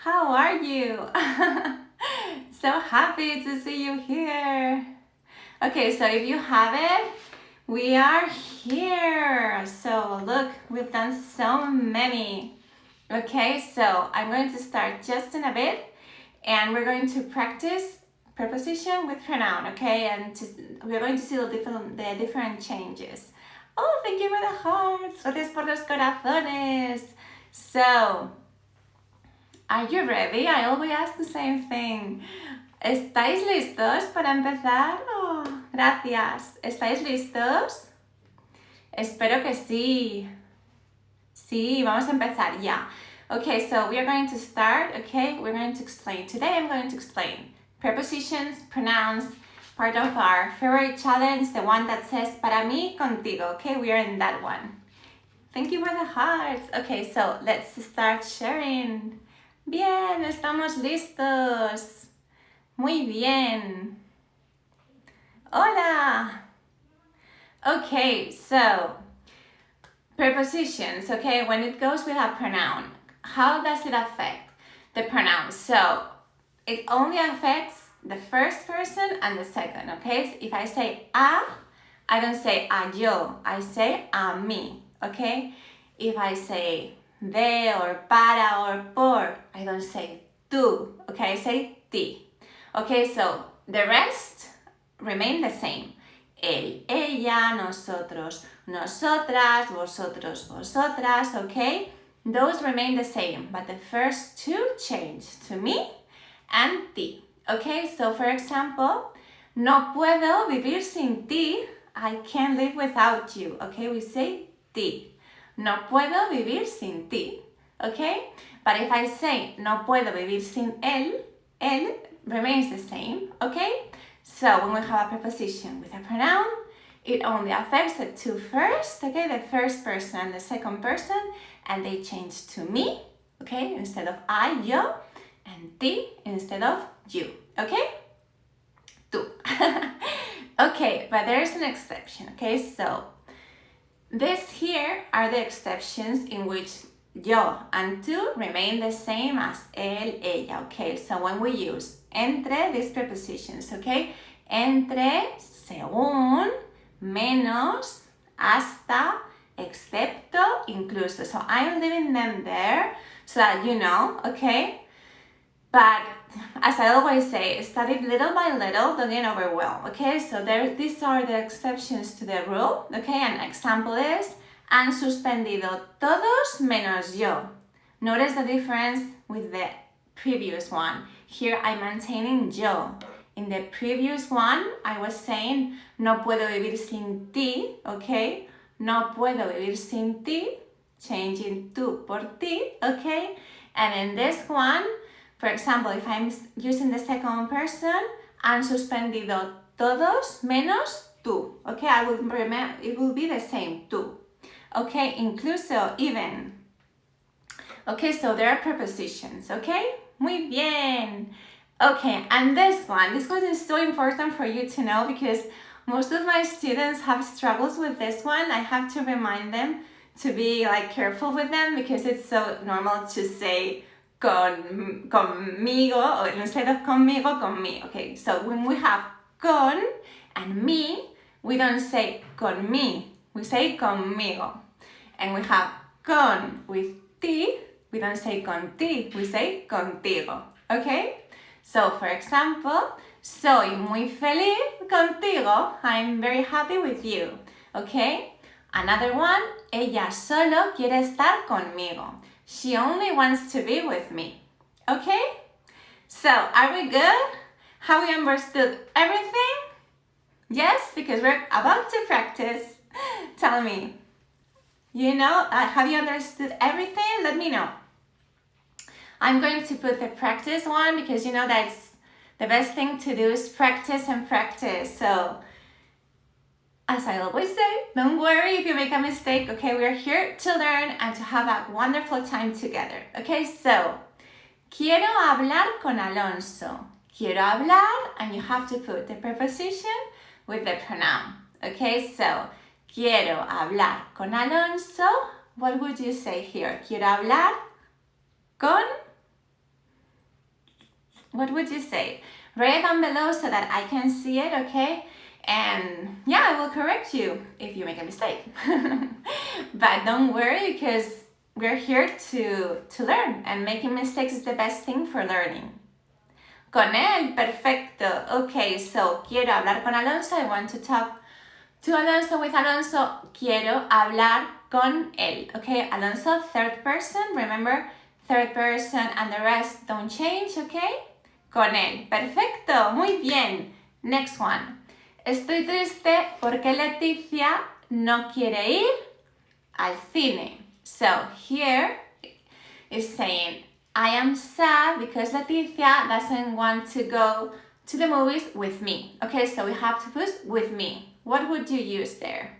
How are you? So happy to see you here. Okay, so if you haven't, we are here. So look, we've done so many. Okay, so I'm going to start just in a bit and we're going to practice preposition with pronoun, okay? And we're going to see the different changes. Oh, thank you for the hearts. Gracias por los corazones. So, are you ready? I always ask the same thing. ¿Estáis listos para empezar? Oh, gracias. ¿Estáis listos? Espero que sí. Sí, vamos a empezar ya. Okay, so we are going to start, okay? We're going to explain. Today I'm going to explain prepositions, pronouns, part of our favorite challenge, the one that says para mí, contigo, okay? We are in that one. Thank you for the hearts. Okay, so let's start sharing. Bien, estamos listos. Muy bien. Hola. Okay, so prepositions, okay, when it goes with a pronoun, how does it affect the pronoun? So it only affects the first person and the second, okay? If I say a, I don't say a yo, I say a mí, okay? If I say de or para or por, I don't say tú, okay? I say ti. Okay, so the rest remain the same. Él, ella, nosotros, nosotras, vosotros, vosotras, okay? Those remain the same, but the first two change to me and ti. Okay, so for example, no puedo vivir sin ti. I can't live without you. Okay, we say ti. No puedo vivir sin ti. Okay, but if I say no puedo vivir sin él, él remains the same. Okay, so when we have a preposition with a pronoun, it only affects the two first, okay, the first person and the second person, and they change to me, okay, instead of I, yo, and ti instead of you, okay? Tú. Okay, but there's an exception, okay? So this here are the exceptions in which yo and tú remain the same as él, ella, okay? So when we use entre, these prepositions, okay? Entre, según, menos, hasta, excepto, incluso. So I'm leaving them there so that you know, okay? But as I always say, study little by little, don't get overwhelmed, okay? So these are the exceptions to the rule, okay? An example is, han suspendido todos menos yo. Notice the difference with the previous one. Here I'm maintaining yo. In the previous one, I was saying, no puedo vivir sin ti, okay? No puedo vivir sin ti, changing tú por ti, okay? And in this one, for example, if I'm using the second person, han suspendido todos menos tú, okay? It will be the same, tú, okay? Incluso, even. Okay, so there are prepositions, okay? Muy bien. Okay, and this one is so important for you to know because most of my students have struggles with this one. I have to remind them to be careful with them because it's so normal to say conmigo or instead of conmigo, con mí. Okay, so when we have con and me, we don't say con mí, we say conmigo. And we have con with ti, we don't say con ti, we say contigo. Okay? So, for example, soy muy feliz contigo. I'm very happy with you. Okay? Another one, ella solo quiere estar conmigo. She only wants to be with me. Okay? So, are we good? Have we understood everything? Yes, because we're about to practice. Tell me. You know, have you understood everything? Let me know. I'm going to put the practice one because you know that's the best thing to do is practice and practice. So, as I always say, don't worry if you make a mistake, okay? We're here to learn and to have a wonderful time together, okay? So, quiero hablar con Alonso. Quiero hablar, and you have to put the preposition with the pronoun, okay? So, quiero hablar con Alonso. What would you say here? Quiero hablar con What would you say? Write it down below so that I can see it, okay? And yeah, I will correct you if you make a mistake. But don't worry, because we're here to learn, and making mistakes is the best thing for learning. Con él, perfecto. Okay, so quiero hablar con Alonso. I want to talk to Alonso with Alonso. Quiero hablar con él. Okay, Alonso, third person. Remember, third person and the rest don't change, okay? Con él. Perfecto. Muy bien. Next one. Estoy triste porque Leticia no quiere ir al cine. So here is saying, I am sad because Leticia doesn't want to go to the movies with me. Okay, so we have to put with me. What would you use there?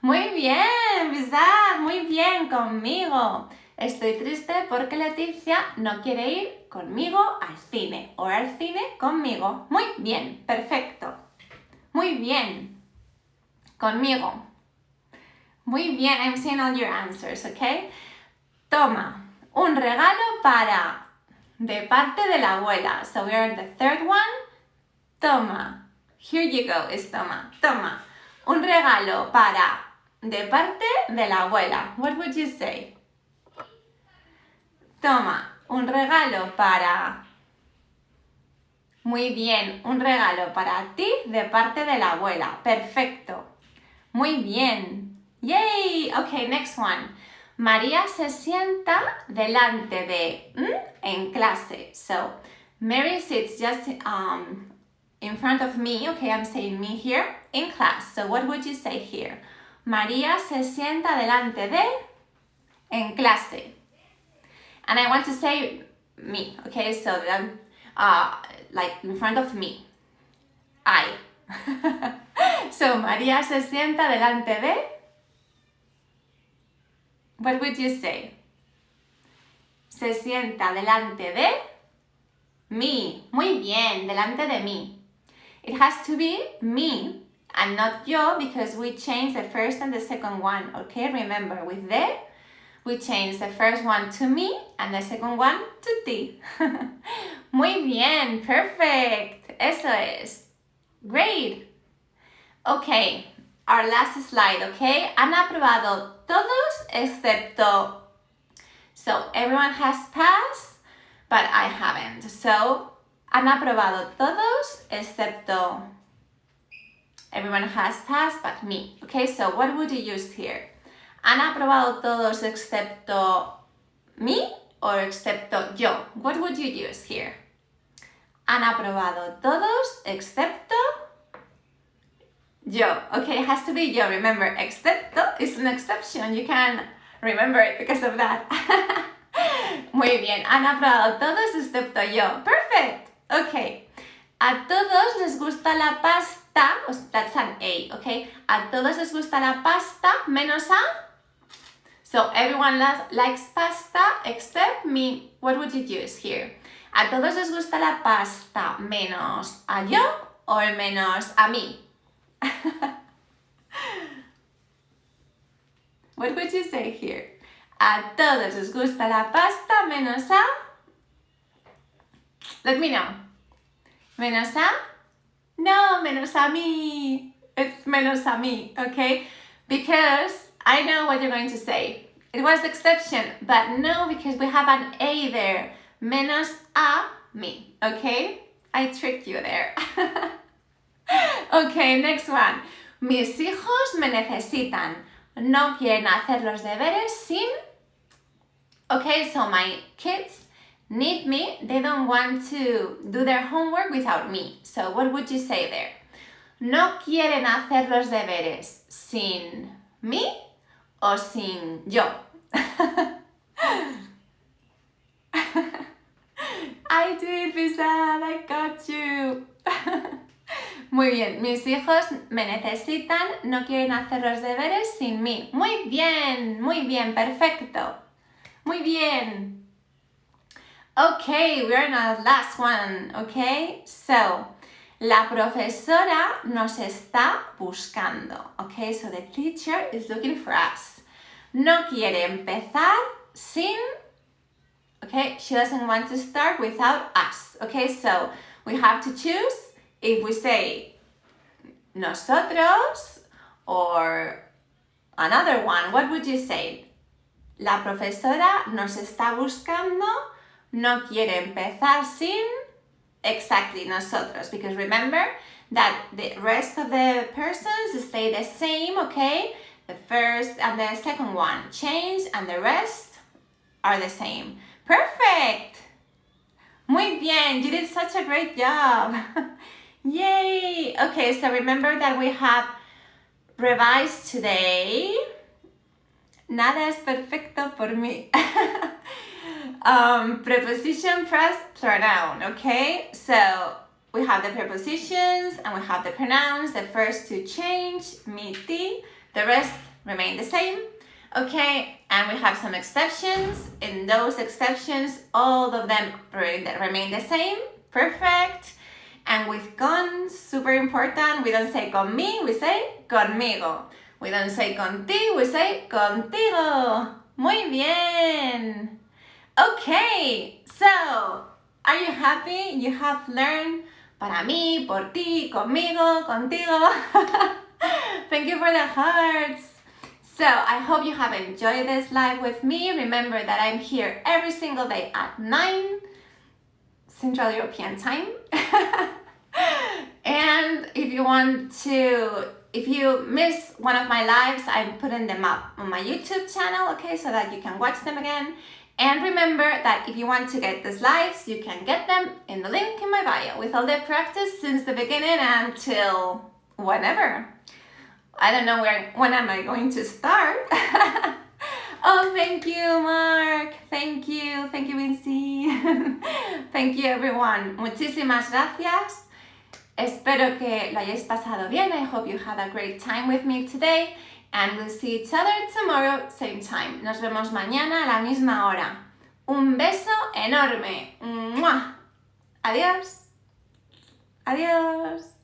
Muy bien, ¿verdad? Muy bien, conmigo. Estoy triste porque Leticia no quiere ir conmigo al cine, o al cine conmigo. Muy bien, perfecto. Muy bien. Conmigo. Muy bien, I'm seeing all your answers, okay? Toma, un regalo para, de parte de la abuela. So we are in the third one. Toma. Here you go, es toma. Toma. Un regalo para, de parte de la abuela. What would you say? Toma, un regalo para... Muy bien, un regalo para ti de parte de la abuela. Perfecto. Muy bien. Yay! Okay, next one. María se sienta delante de en clase. So, Mary sits just in front of me. Okay, I'm saying me here in class. So, what would you say here? María se sienta delante de en clase. And I want to say me. Okay, so like in front of me. I. So, María se sienta delante de... What would you say? Se sienta delante de me. Muy bien, delante de mí. It has to be me and not yo, because we changed the first and the second one. Okay, remember, with de, we changed the first one to me and the second one to ti. Muy bien, perfect. Eso es. Great. Okay, our last slide, okay? Han aprobado todos excepto... So, everyone has passed, but I haven't. So, han aprobado todos excepto... Everyone has passed, but me. Okay, so what would you use here? Han aprobado todos excepto me or excepto yo? What would you use here? Han aprobado todos excepto yo. Okay, it has to be yo. Remember, excepto is an exception. You can remember it because of that. Muy bien. Han aprobado todos excepto yo. Perfect. Okay. A todos les gusta la pasta. That's an A, okay? A todos les gusta la pasta menos a... So everyone likes pasta except me. What would you use here? A todos les gusta la pasta menos a yo or menos a mí. What would you say here? A todos les gusta la pasta menos a... Let me know. Menos a... No, menos a mí. It's menos a mí, okay? Because I know what you're going to say. It was the exception, but no, because we have an A there. Menos a mí, okay? I tricked you there. Okay, next one. Mis hijos me necesitan. No quieren hacer los deberes sin... Okay, so my kids need me. They don't want to do their homework without me. So what would you say there? No quieren hacer los deberes sin mí o sin yo. I did, Bizad, I got you. Muy bien, mis hijos me necesitan, no quieren hacer los deberes sin mí. Muy bien, perfecto. Muy bien. Okay, we're in our last one, okay? So, la profesora nos está buscando, okay? So the teacher is looking for us. No quiere empezar sin... okay? She doesn't want to start without us, okay? So we have to choose if we say nosotros or another one. What would you say? La profesora nos está buscando, no quiere empezar sin exactly nosotros, because remember that the rest of the persons stay the same, okay? The first and the second one change and the rest are the same. Perfect! Muy bien, you did such a great job. Yay! Okay, so remember that we have revised today. Nada es perfecto por mí. Preposition plus pronoun, okay? So we have the prepositions and we have the pronouns. The first two change, me, ti. The rest remain the same, okay? And we have some exceptions. In those exceptions, all of them remain the same. Perfect. And with con, super important, we don't say conmigo, we say conmigo. We don't say contigo, we say contigo. Muy bien. Okay, so are you happy? You have learned para mí, por ti, conmigo, contigo. Thank you for the hearts. So I hope you have enjoyed this live with me. Remember that I'm here every single day at 9 Central European Time. And if you miss one of my lives, I'm putting them up on my YouTube channel, okay, so that you can watch them again. And remember that if you want to get these lives, you can get them in the link in my bio with all the practice since the beginning until whenever. I don't know when am I going to start. Oh, thank you, Mark. Thank you, Vinci. Thank you, everyone. Muchísimas gracias. Espero que lo hayáis pasado bien. I hope you had a great time with me today. And we'll see each other tomorrow, same time. Nos vemos mañana a la misma hora. Un beso enorme. ¡Mua! Adiós. Adiós.